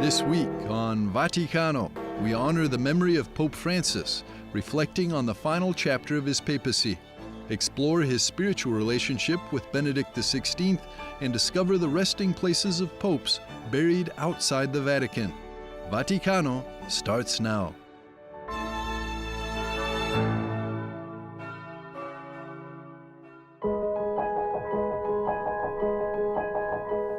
This week on Vaticano, we honor the memory of Pope Francis, reflecting on the final chapter of his papacy, explore his spiritual relationship with Benedict XVI, and discover the resting places of popes buried outside the Vatican. Vaticano starts now.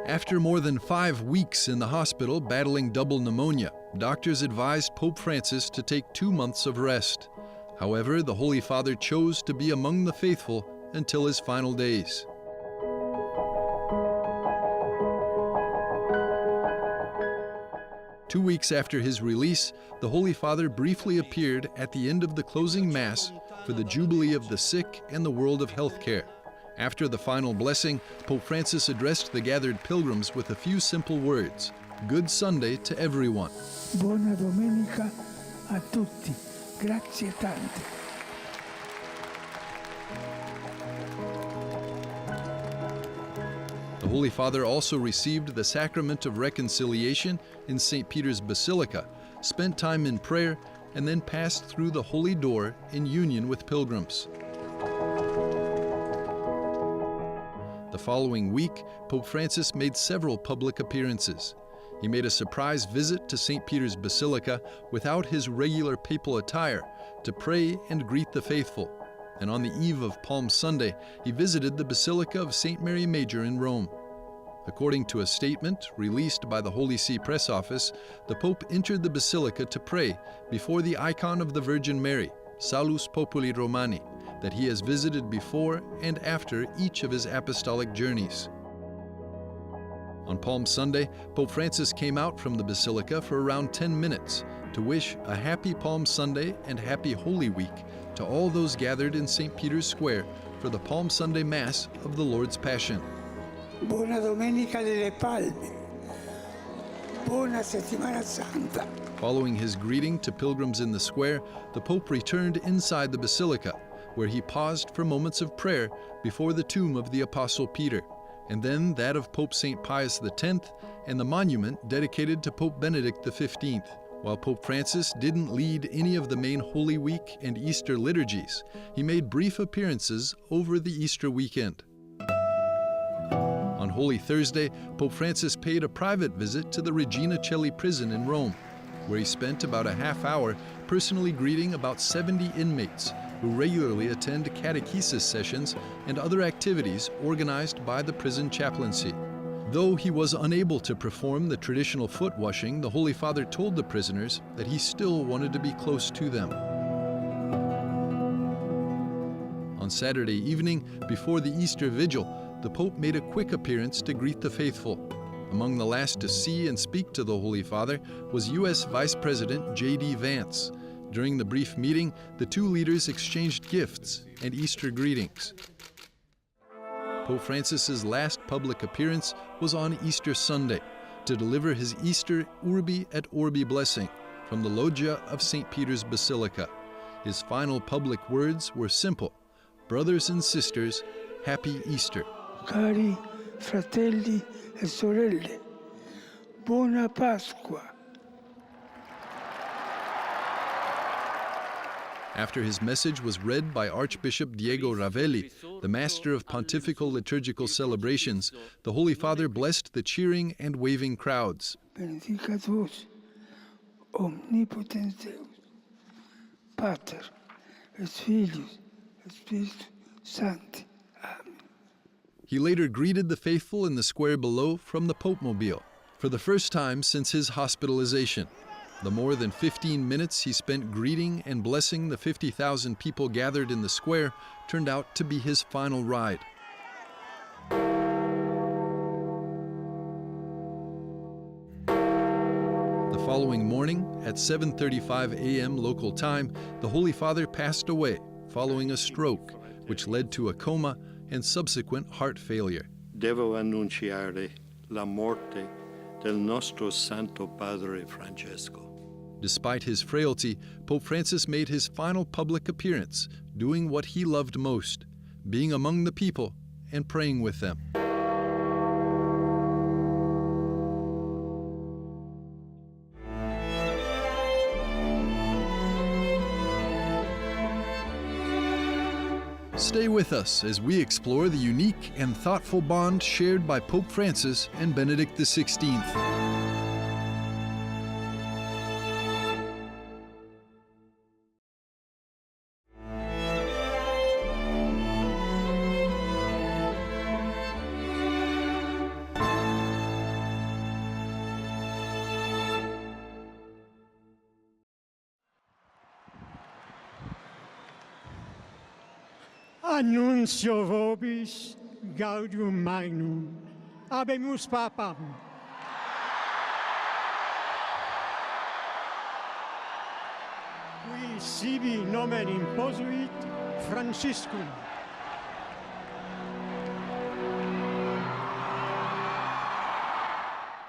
After more than 5 weeks in the hospital battling double pneumonia, doctors advised Pope Francis to take 2 months of rest. However, the Holy Father chose to be among the faithful until his final days. Two weeks after his release, the Holy Father briefly appeared at the end of the closing Mass for the Jubilee of the Sick and the World of Healthcare. After the final blessing, Pope Francis addressed the gathered pilgrims with a few simple words. Good Sunday to everyone. Buona domenica a tutti. Grazie tante. The Holy Father also received the Sacrament of Reconciliation in St. Peter's Basilica, spent time in prayer, and then passed through the Holy Door in union with pilgrims. The following week, Pope Francis made several public appearances. He made a surprise visit to St. Peter's Basilica without his regular papal attire to pray and greet the faithful. And on the eve of Palm Sunday, he visited the Basilica of St. Mary Major in Rome. According to a statement released by the Holy See Press Office, the Pope entered the Basilica to pray before the icon of the Virgin Mary, Salus Populi Romani, that he has visited before and after each of his apostolic journeys. On Palm Sunday, Pope Francis came out from the Basilica for around 10 minutes to wish a happy Palm Sunday and happy Holy Week to all those gathered in St. Peter's Square for the Palm Sunday Mass of the Lord's Passion. Buona Domenica delle Palme. Buona Settimana Santa. Following his greeting to pilgrims in the square, the Pope returned inside the Basilica, where he paused for moments of prayer before the tomb of the Apostle Peter, and then that of Pope St. Pius X and the monument dedicated to Pope Benedict XV. While Pope Francis didn't lead any of the main Holy Week and Easter liturgies, he made brief appearances over the Easter weekend. On Holy Thursday, Pope Francis paid a private visit to the Regina Coeli prison in Rome, where he spent about a half hour personally greeting about 70 inmates who regularly attend catechesis sessions and other activities organized by the prison chaplaincy. Though he was unable to perform the traditional foot washing, the Holy Father told the prisoners that he still wanted to be close to them. On Saturday evening, before the Easter Vigil, the Pope made a quick appearance to greet the faithful. Among the last to see and speak to the Holy Father was U.S. Vice President J.D. Vance. During the brief meeting, the two leaders exchanged gifts and Easter greetings. Pope Francis's last public appearance was on Easter Sunday to deliver his Easter Urbi et Orbi blessing from the loggia of St. Peter's Basilica. His final public words were simple: brothers and sisters, happy Easter. Cari fratelli e sorelle, buona Pasqua. After his message was read by Archbishop Diego Ravelli, the master of pontifical liturgical celebrations, the Holy Father blessed the cheering and waving crowds. Benedicat vos, omnipotens Deus, Pater, et Filius, et Spiritus Sancti. Amen. He later greeted the faithful in the square below from the Pope-mobile, for the first time since his hospitalization. The more than 15 minutes he spent greeting and blessing the 50,000 people gathered in the square turned out to be his final ride. The following morning, at 7:35 a.m. local time, the Holy Father passed away following a stroke, which led to a coma and subsequent heart failure. Devo annunciare la morte del nostro Santo Padre Francesco. Despite his frailty, Pope Francis made his final public appearance, doing what he loved most, being among the people and praying with them. Stay with us as we explore the unique and thoughtful bond shared by Pope Francis and Benedict XVI. Annuncio vobis gaudium magnum, habemus papam. Qui sibi nomen imposuit Franciscus'un.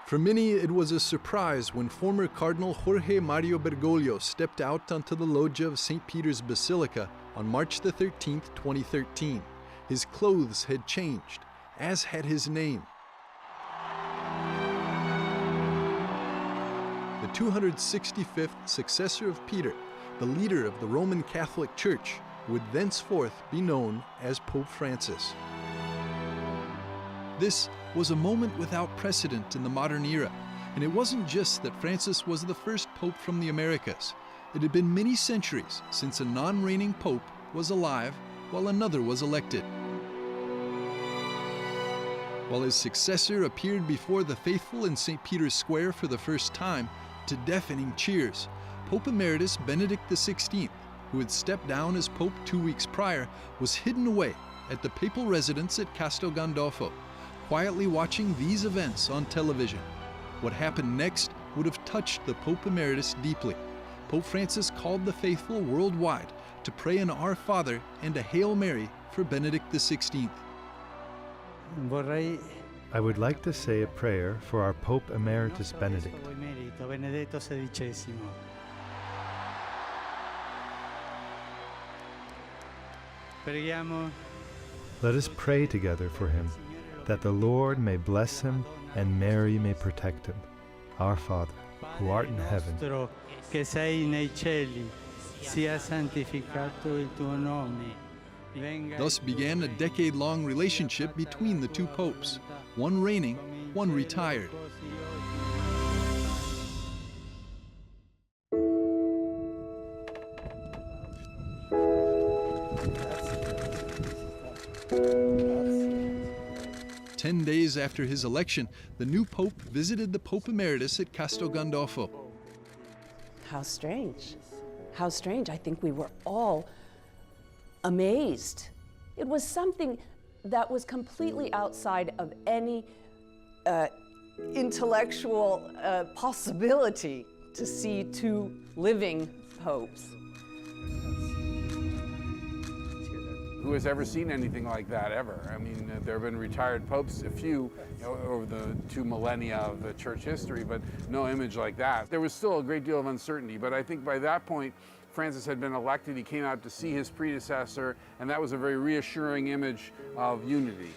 For many, it was a surprise when former Cardinal Jorge Mario Bergoglio stepped out onto the loggia of St. Peter's Basilica on March the 13th, 2013. His clothes had changed, as had his name. The 265th successor of Peter, the leader of the Roman Catholic Church, would thenceforth be known as Pope Francis. This was a moment without precedent in the modern era, and it wasn't just that Francis was the first pope from the Americas. It had been many centuries since a non-reigning pope was alive while another was elected. While his successor appeared before the faithful in St. Peter's Square for the first time, to deafening cheers, Pope Emeritus Benedict XVI, who had stepped down as Pope 2 weeks prior, was hidden away at the papal residence at Castel Gandolfo, quietly watching these events on television. What happened next would have touched the Pope Emeritus deeply. Pope Francis called the faithful worldwide to pray an Our Father and a Hail Mary for Benedict XVI. I would like to say a prayer for our Pope Emeritus Benedict. Let us pray together for him, that the Lord may bless him and Mary may protect him. Our Father, who art in heaven, che sei nei cieli, sia santificato il tuo nome. Thus began a decade-long relationship between the two popes, one reigning, one retired. Ten days after his election, the new pope visited the Pope Emeritus at Castel Gandolfo. How strange. How strange. I think we were all amazed. It was something that was completely outside of any intellectual possibility to see two living popes. Who has ever seen anything like that ever? I mean, there have been retired popes, a few, over the 2 millennia of the church history, but no image like that. There was still a great deal of uncertainty, but I think by that point, Francis had been elected, he came out to see his predecessor, and that was a very reassuring image of unity.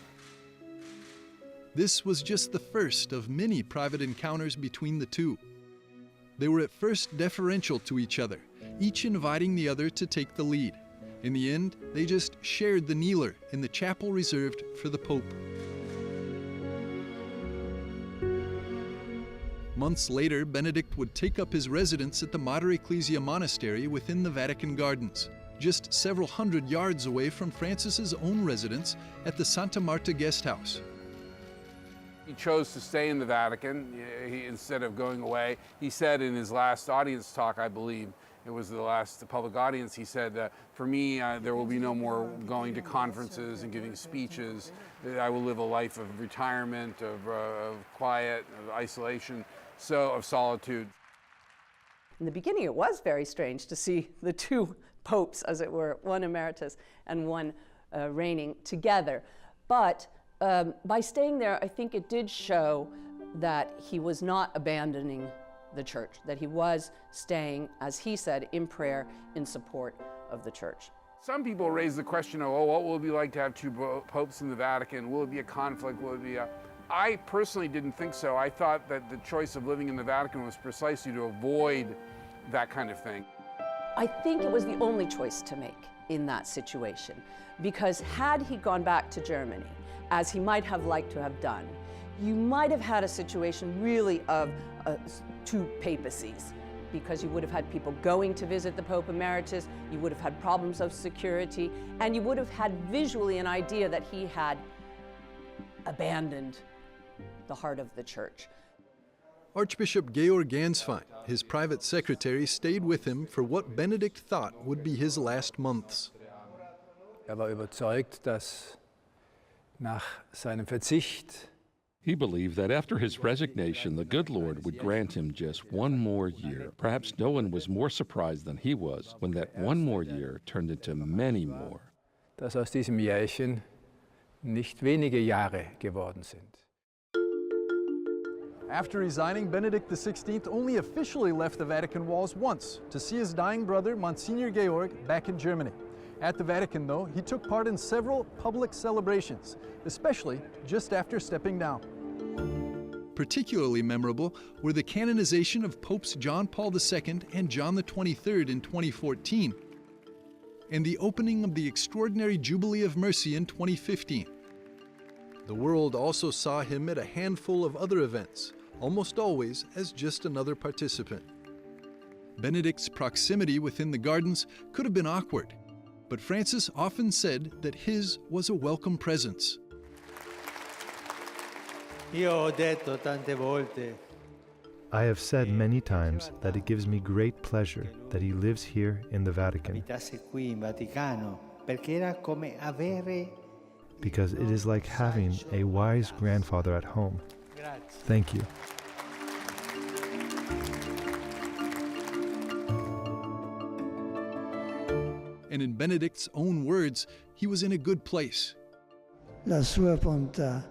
This was just the first of many private encounters between the two. They were at first deferential to each other, each inviting the other to take the lead. In the end, they just shared the kneeler in the chapel reserved for the Pope. Months later, Benedict would take up his residence at the Mater Ecclesiae monastery within the Vatican Gardens, just several hundred yards away from Francis's own residence at the Santa Marta guest house. He chose to stay in the Vatican instead of going away. He said in his last audience talk, I believe, it was the last public audience, he said, for me, there will be no more going to conferences and giving speeches. I will live a life of retirement, of quiet, of isolation, of solitude. In the beginning, it was very strange to see the two popes, as it were, one emeritus and one reigning together. But by staying there, I think it did show that he was not abandoning the church, that he was staying, as he said, in prayer in support of the church. Some people raise the question of, what will it be like to have two popes in the Vatican? Will it be a conflict? Will it be a... I personally didn't think so. I thought that the choice of living in the Vatican was precisely to avoid that kind of thing. I think it was the only choice to make in that situation, because had he gone back to Germany, as he might have liked to have done, you might have had a situation really of two papacies, because you would have had people going to visit the Pope Emeritus, you would have had problems of security, and you would have had visually an idea that he had abandoned the heart of the Church. Archbishop Georg Ganswein, his private secretary, stayed with him for what Benedict thought would be his last months. War überzeugt, dass nach seinem Verzicht He believed that after his resignation, the good Lord would grant him just one more year. Perhaps no one was more surprised than he was when that one more year turned into many more. dass aus diesem Jährchen nicht wenige Jahre geworden sind. After resigning, Benedict XVI only officially left the Vatican walls once, to see his dying brother, Monsignor Georg, back in Germany. At the Vatican, though, he took part in several public celebrations, especially just after stepping down. Particularly memorable were the canonization of Popes John Paul II and John XXIII in 2014, and the opening of the Extraordinary Jubilee of Mercy in 2015. The world also saw him at a handful of other events, almost always as just another participant. Benedict's proximity within the gardens could have been awkward, but Francis often said that his was a welcome presence. Io ho detto tante volte I have said many times that it gives me great pleasure that he lives here in the Vatican, abitasse qui in Vaticano, perché era come avere. because it is like having a wise grandfather at home. Thank you. And in Benedict's own words, he was in a good place. La sua bontà.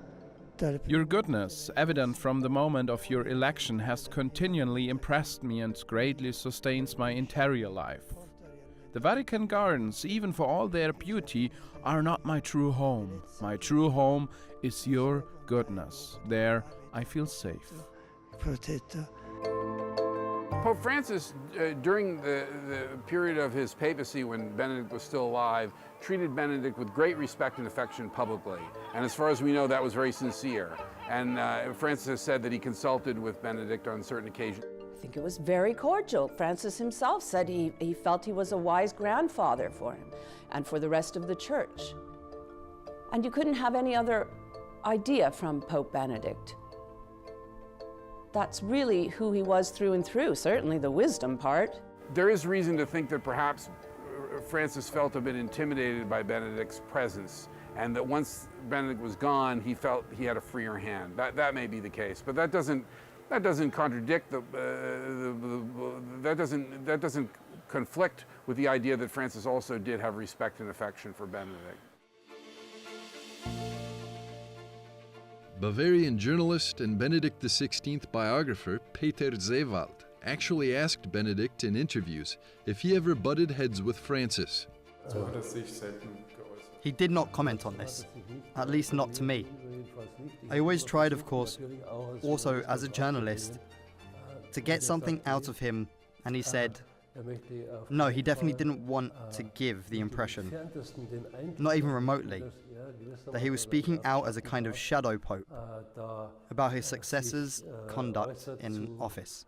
Your goodness, evident from the moment of your election, has continually impressed me and greatly sustains my interior life. The Vatican gardens, even for all their beauty, are not my true home. My true home is your goodness. There I feel safe. Protetto. Pope Francis, during the period of his papacy when Benedict was still alive, treated Benedict with great respect and affection publicly. And as far as we know, that was very sincere. And Francis has said that he consulted with Benedict on certain occasions. I think it was very cordial. Francis himself said he felt he was a wise grandfather for him and for the rest of the Church. And you couldn't have any other idea from Pope Benedict. That's really who he was through and through, certainly the wisdom part. There is reason to think that perhaps Francis felt a bit intimidated by Benedict's presence, and that once Benedict was gone, he felt he had a freer hand. That may be the case, but that doesn't contradict that doesn't conflict with the idea that Francis also did have respect and affection for Benedict. Bavarian journalist and Benedict XVI biographer Peter Zewald actually asked Benedict in interviews if he ever butted heads with Francis. He did not comment on this, at least not to me. I always tried, of course, also as a journalist, to get something out of him, and he said, no, he definitely didn't want to give the impression, not even remotely, that he was speaking out as a kind of shadow pope about his successor's conduct in office.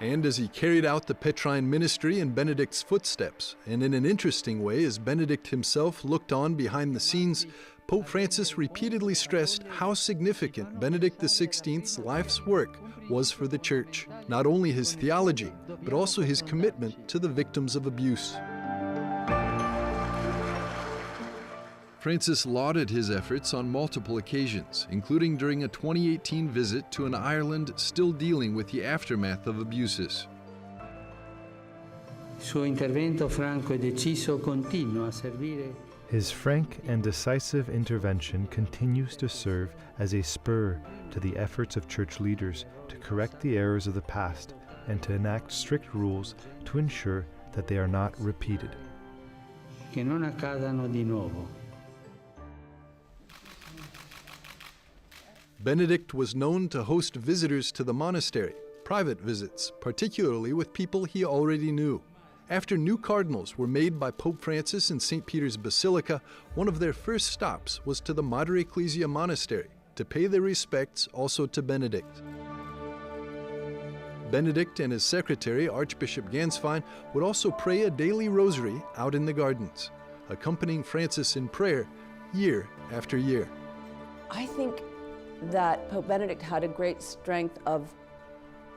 And as he carried out the Petrine ministry in Benedict's footsteps, and in an interesting way as Benedict himself looked on behind the scenes, Pope Francis repeatedly stressed how significant Benedict XVI's life's work was for the Church, not only his theology, but also his commitment to the victims of abuse. Francis lauded his efforts on multiple occasions, including during a 2018 visit to an Ireland still dealing with the aftermath of abuses. Suo intervento franco e deciso continua a servire. His frank and decisive intervention continues to serve as a spur to the efforts of church leaders to correct the errors of the past and to enact strict rules to ensure that they are not repeated. Che non accadano di nuovo. Benedict was known to host visitors to the monastery, private visits, particularly with people he already knew. After new cardinals were made by Pope Francis in St. Peter's Basilica, one of their first stops was to the Mater Ecclesiae Monastery to pay their respects also to Benedict. Benedict and his secretary, Archbishop Ganswein, would also pray a daily rosary out in the gardens, accompanying Francis in prayer year after year. I think that Pope Benedict had a great strength of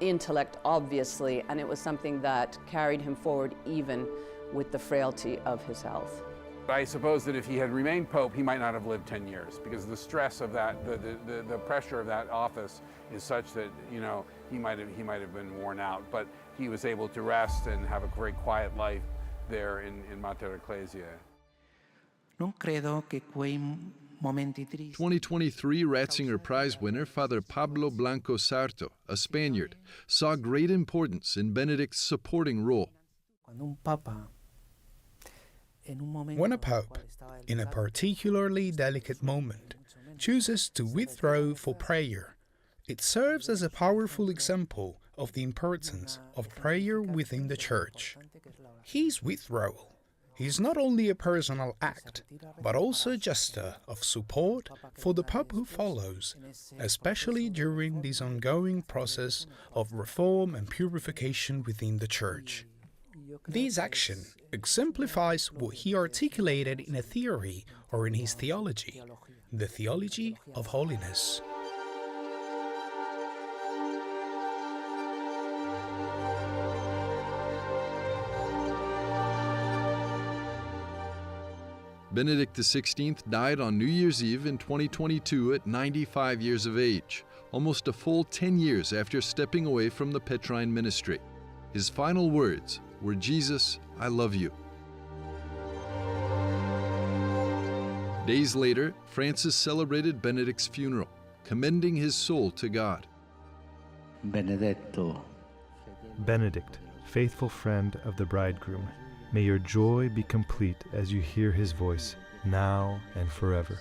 intellect, obviously, and it was something that carried him forward even with the frailty of his health. I suppose that if he had remained Pope, he might not have lived 10 years because the stress of that, the pressure of that office is such that, you know, he might have been worn out. But he was able to rest and have a very quiet life there in Mater Ecclesiae. Non credo che quei momenti tristi. 2023 Ratzinger Prize winner Father Pablo Blanco Sarto, a Spaniard, saw great importance in Benedict's supporting role. When a pope, in a particularly delicate moment, chooses to withdraw for prayer, it serves as a powerful example of the importance of prayer within the Church. His withdrawal is not only a personal act, but also a gesture of support for the Pope who follows, especially during this ongoing process of reform and purification within the Church. This action exemplifies what he articulated in a theory or in his theology, the theology of holiness. Benedict XVI died on New Year's Eve in 2022 at 95 years of age, almost a full 10 years after stepping away from the Petrine ministry. His final words were, "Jesus, I love you." Days later, Francis celebrated Benedict's funeral, commending his soul to God. Benedict, faithful friend of the bridegroom, may your joy be complete as you hear his voice, now and forever.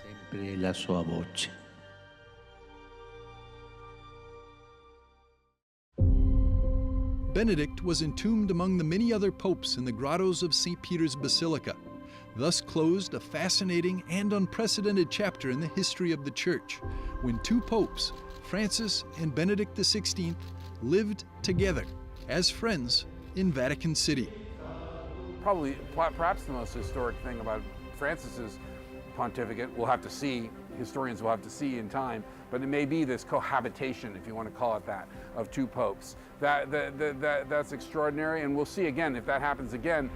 Benedict was entombed among the many other popes in the grottos of St. Peter's Basilica, thus closed a fascinating and unprecedented chapter in the history of the Church, when two popes, Francis and Benedict XVI, lived together as friends in Vatican City. Perhaps the most historic thing about Francis's pontificate, we'll have to see, historians will have to see in time, but it may be this cohabitation, if you want to call it that, of two popes. That's extraordinary, and we'll see again if that happens again.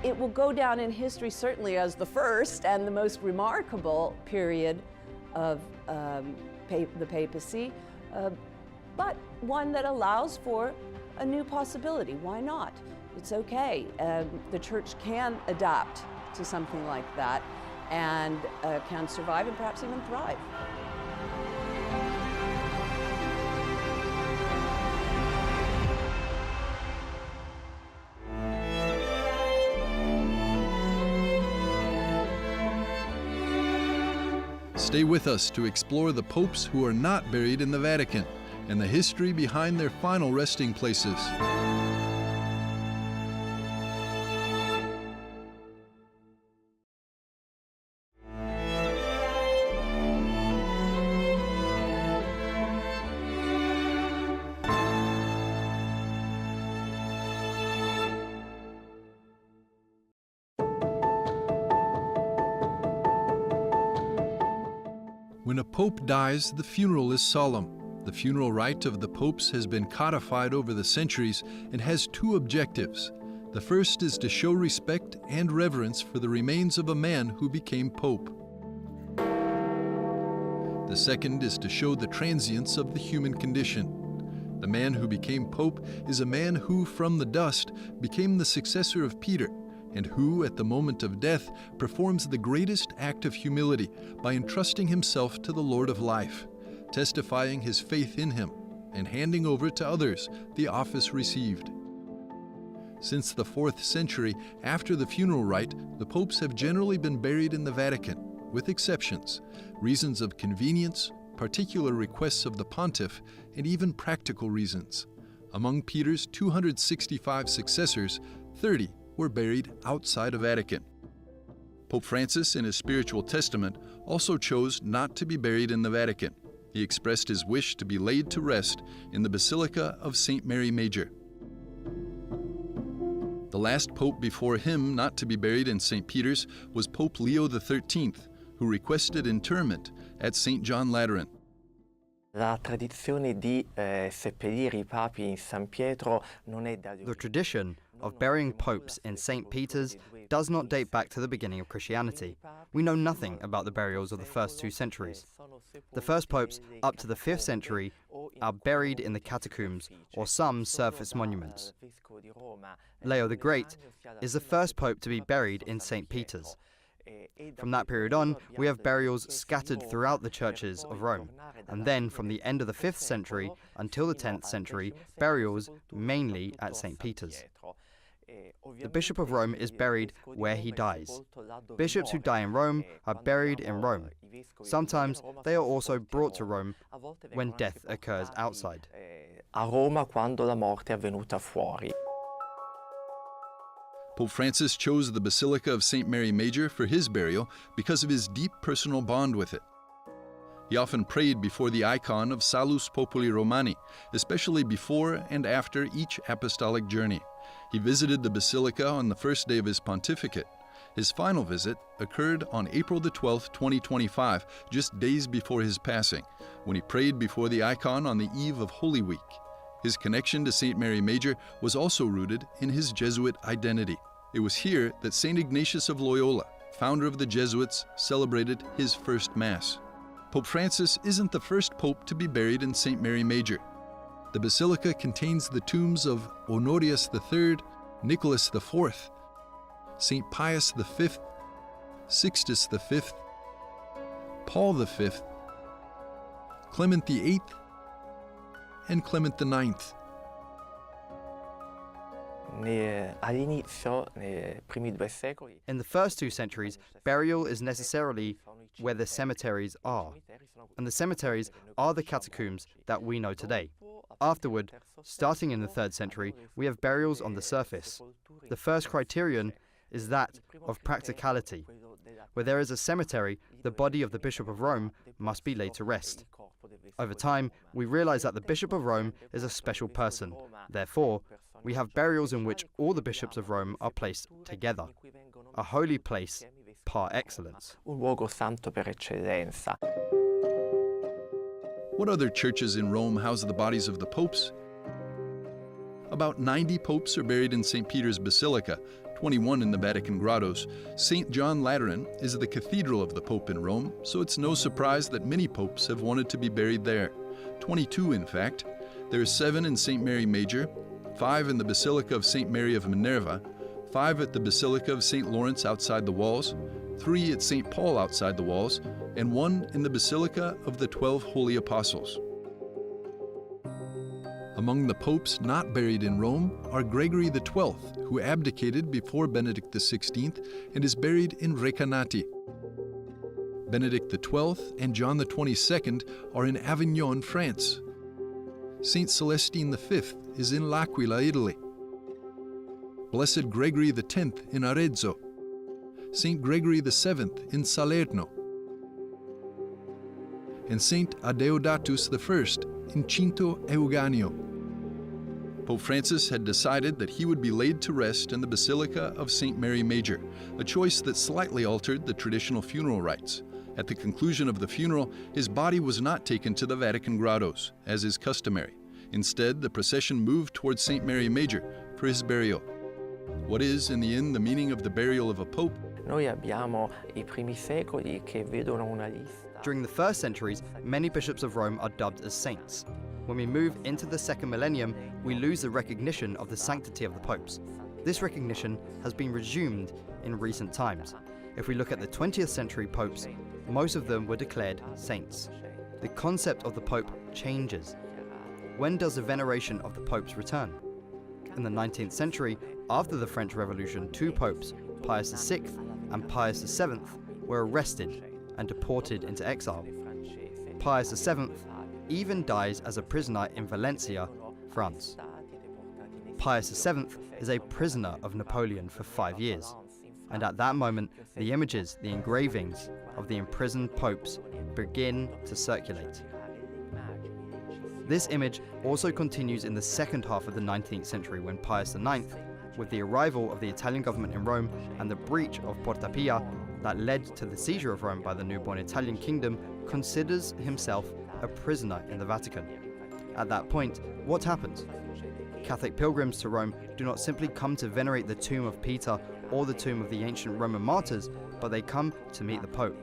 It will go down in history certainly as the first and the most remarkable period of the papacy, but one that allows for a new possibility. Why not? It's okay. The Church can adapt to something like that and can survive and perhaps even thrive. Stay with us to explore the popes who are not buried in the Vatican and the history behind their final resting places. When a pope dies, the funeral is solemn. The funeral rite of the popes has been codified over the centuries and has two objectives. The first is to show respect and reverence for the remains of a man who became pope. The second is to show the transience of the human condition. The man who became pope is a man who, from the dust, became the successor of Peter, and who, at the moment of death, performs the greatest act of humility by entrusting himself to the Lord of life, testifying his faith in him, and handing over to others the office received. Since the 4th century, after the funeral rite, the popes have generally been buried in the Vatican, with exceptions, reasons of convenience particular requests of the pontiff, and even practical reasons. Among Peter's 265 successors, 30 were buried outside of Vatican. Pope Francis, in his spiritual testament, also chose not to be buried in the Vatican. He expressed his wish to be laid to rest in the Basilica of St. Mary Major. The last pope before him not to be buried in St. Peter's was Pope Leo XIII, who requested interment at St. John Lateran. La tradizione di seppellire I papi in San Pietro non è da The tradition of burying popes in St. Peter's does not date back to the beginning of Christianity. We know nothing about the burials of the first 2 centuries. The first popes, up to the 5th century, are buried in the catacombs or some surface monuments. Leo the Great is the first pope to be buried in St. Peter's. From that period on, we have burials scattered throughout the churches of Rome, and then from the end of the 5th century until the 10th century, burials mainly at St. Peter's. The Bishop of Rome is buried where he dies. Bishops who die in Rome are buried in Rome. Sometimes they are also brought to Rome when death occurs outside. A Roma quando la morte è avvenuta fuori. Pope Francis chose the Basilica of St. Mary Major for his burial because of his deep personal bond with it. He often prayed before the icon of Salus Populi Romani, especially before and after each apostolic journey. He visited the Basilica on the first day of his pontificate. His final visit occurred on April the 12th, 2025, just days before his passing, when he prayed before the icon on the eve of Holy Week. His connection to St. Mary Major was also rooted in his Jesuit identity. It was here that St. Ignatius of Loyola, founder of the Jesuits, celebrated his first Mass. Pope Francis isn't the first pope to be buried in St. Mary Major. The basilica contains the tombs of Honorius III, Nicholas IV, St. Pius V, Sixtus V, Paul V, Clement VIII, and Clement IX. In the first 2 centuries, burial is necessarily where the cemeteries are, and the cemeteries are the catacombs that we know today. Afterward, starting in the 3rd century, we have burials on the surface. The first criterion is that of practicality. Where there is a cemetery, the body of the Bishop of Rome must be laid to rest. Over time, we realize that the Bishop of Rome is a special person. Therefore, we have burials in which all the bishops of Rome are placed together, a holy place par excellence. Un luogo santo per eccellenza. What other churches in Rome house the bodies of the popes? About 90 popes are buried in St. Peter's Basilica, 21 in the Vatican grottos. St. John Lateran is the cathedral of the Pope in Rome, so it's no surprise that many popes have wanted to be buried there. 22, in fact. There are 7 in St. Mary Major, 5 in the Basilica of St. Mary of Minerva, 5 at the Basilica of St. Lawrence outside the walls, 3 at St. Paul outside the walls, and 1 in the Basilica of the 12 Holy Apostles. Among the popes not buried in Rome are Gregory XII, who abdicated before Benedict XVI and is buried in Recanati. Benedict XII and John XXII are in Avignon, France. Saint Celestine V is in L'Aquila, Italy. Blessed Gregory X in Arezzo. Saint Gregory VII in Salerno. And Saint Adeodatus I in Cinto Euganeo. Pope Francis had decided that he would be laid to rest in the Basilica of St. Mary Major, a choice that slightly altered the traditional funeral rites. At the conclusion of the funeral, his body was not taken to the Vatican grottos, as is customary. Instead, the procession moved towards St. Mary Major for his burial. What is, in the end, the meaning of the burial of a pope? Noi abbiamo I primi secoli che vedono una lista. During the first centuries, many bishops of Rome are dubbed as saints. When we move into the 2nd millennium, we lose the recognition of the sanctity of the popes. This recognition has been resumed in recent times. If we look at the 20th century popes, most of them were declared saints. The concept of the pope changes. When does the veneration of the popes return? In the 19th century, after the French Revolution, 2 popes, Pius VI and Pius VII, were arrested and deported into exile. Pius VII even dies as a prisoner in Valencia, France. Pius VII is a prisoner of Napoleon for 5 years, and at that moment the images, the engravings of the imprisoned popes begin to circulate. This image also continues in the second half of the 19th century when Pius IX, with the arrival of the Italian government in Rome and the breach of Porta Pia that led to the seizure of Rome by the newborn Italian kingdom, considers himself a prisoner in the Vatican. At that point, what happens? Catholic pilgrims to Rome do not simply come to venerate the tomb of Peter or the tomb of the ancient Roman martyrs, but they come to meet the Pope.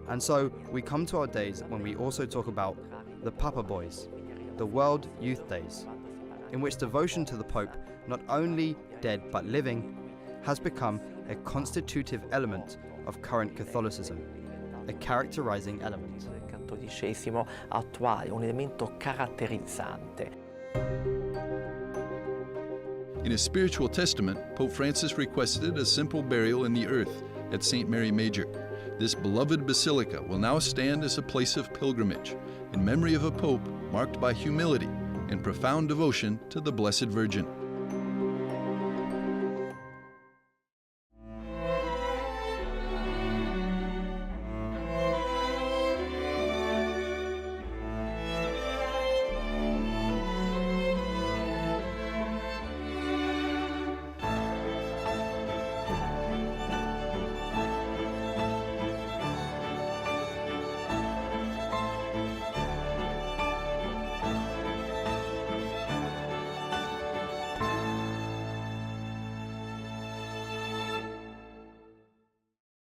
And so we come to our days when we also talk about the Papa Boys, the World Youth Days, in which devotion to the Pope, not only dead but living, has become a constitutive element of current Catholicism, a characterizing element. Cattolicesimo attuale, un elemento caratterizzante. In his spiritual testament, Pope Francis requested a simple burial in the earth at St. Mary Major. This beloved basilica will now stand as a place of pilgrimage, in memory of a pope marked by humility and profound devotion to the Blessed Virgin.